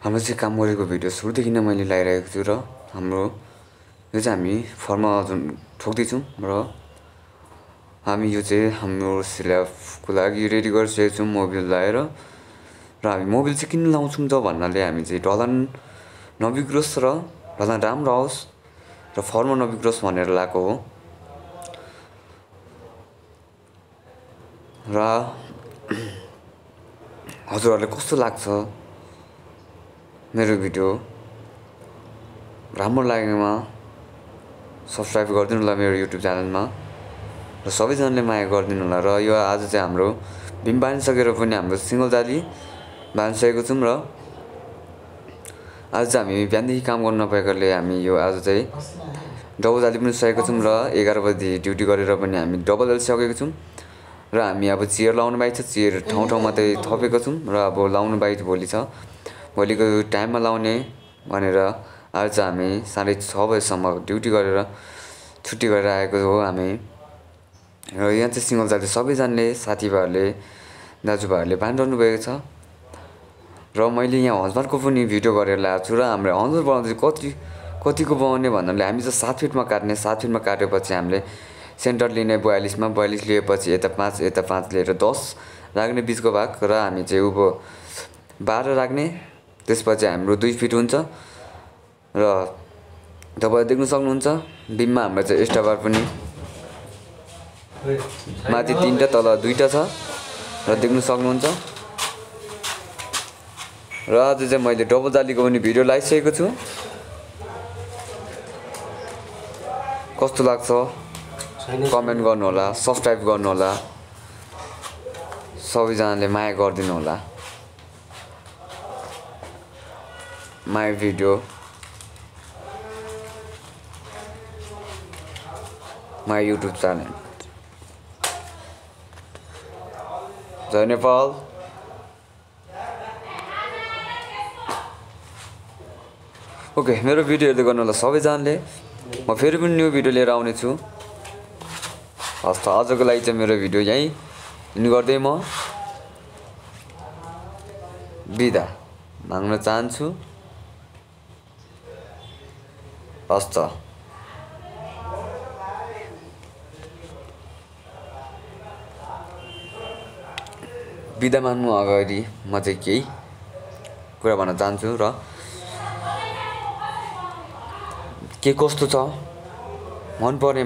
हाम्रो चाहिँ काम गरेको भिडियो सुरुदेखि नै मैले लगाइरहेको छु र हाम्रो यो चाहिँ हामी फर्ममा जुन ठोक्दैछौँ र हामी यो चाहिँ हाम्रो स्ल्याबको लागि रेडी गरिसकेको छौँ मोबिल लगाएर र हामी मोबिल चाहिँ किन लाउँछौँ त भन्नाले हामी चाहिँ ढलान नबिग्रोस् र ढलान राम्रो आओस् र फर्ममा नबिग्रोस् भनेर लगाएको हो र हजुरहरूले कस्तो लाग्छ मेरो भिडियो राम्रो लागेमा सब्सक्राइब गरिदिनु होला मेरो युट्युब च्यानलमा र सबैजनाले माया गरिदिनु होला र यो आज चाहिँ हाम्रो भीम बानिसकेर पनि हाम्रो सिङ्गल जाली बानिसकेको छौँ र आज चाहिँ हामी बिहानदेखि काम गर्न नपाएकोले हामी यो आज चाहिँ डबल जाली पनि सकेको छौँ र 11 बजी ड्युटी गरेर पनि हामी डबल जाली सकेको छौँ र हामी अब चियर लाउनु बाँकी छ चियर ठाउँ ठाउँमा चाहिँ थपेको छौँ र अब लाउनु बाँकी भोलि छ भोलिको टाइममा लाउने भनेर आज चाहिँ हामी 6:30 बजीसम्म ड्युटी गरेर छुट्टी गरेर आएको हो हामी र यहाँ चाहिँ सिङ्गल जाली सबैजनाले साथीभाइहरूले दाजुभाइहरूले बानिरहनु भएको छ र मैले यहाँ हजबारको पनि भिडियो गरेर ल्याएको छु र हाम्रो हजबार बनाउँदा कतिको बनाउने भन्नाले हामी चाहिँ 7 फिटमा काट्ने 7 फिटमा काटेपछि हामीले सेन्टर लिने 42 मा 42 लिएपछि यता 5 यता 5 लिएर 10 राख्ने बिचको भाग र हामी चाहिँ उभो 12 राख्ने त्यसपछि हाम्रो 2 फिट हुन्छ र तपाईले देख्न सक्नुहुन्छ बिममा हाम्रो चाहिँ एक्स्ट्रा बार पनि माथि 3टा तल 2टा छ र देख्न सक्नुहुन्छ र आज चाहिँ मैले डबल जालीको पनि भिडियो लगाइसकेको छु कस्तो लाग्छ कमेन्ट गर्नु होला सब्स्क्राइब गर्नु होला सबैजनाले माया गरिदिनु होला my video my YouTube channel जय नेपाल ओके मेरो भिडियो हेर्दै गर्नु होला सबैजनाले म फेरि पनि न्यू भिडियो लिएर आउने छु हस् त आजको लागि चाहिँ मेरो भिडियो यहीँ इन गर्दै म बिदा माग्न चाहन्छु हस् त बिदा माग्नु अगाडि म चाहिँ केही कुरा भन्न चाहन्छु र के कस्तो छ मन पर्ने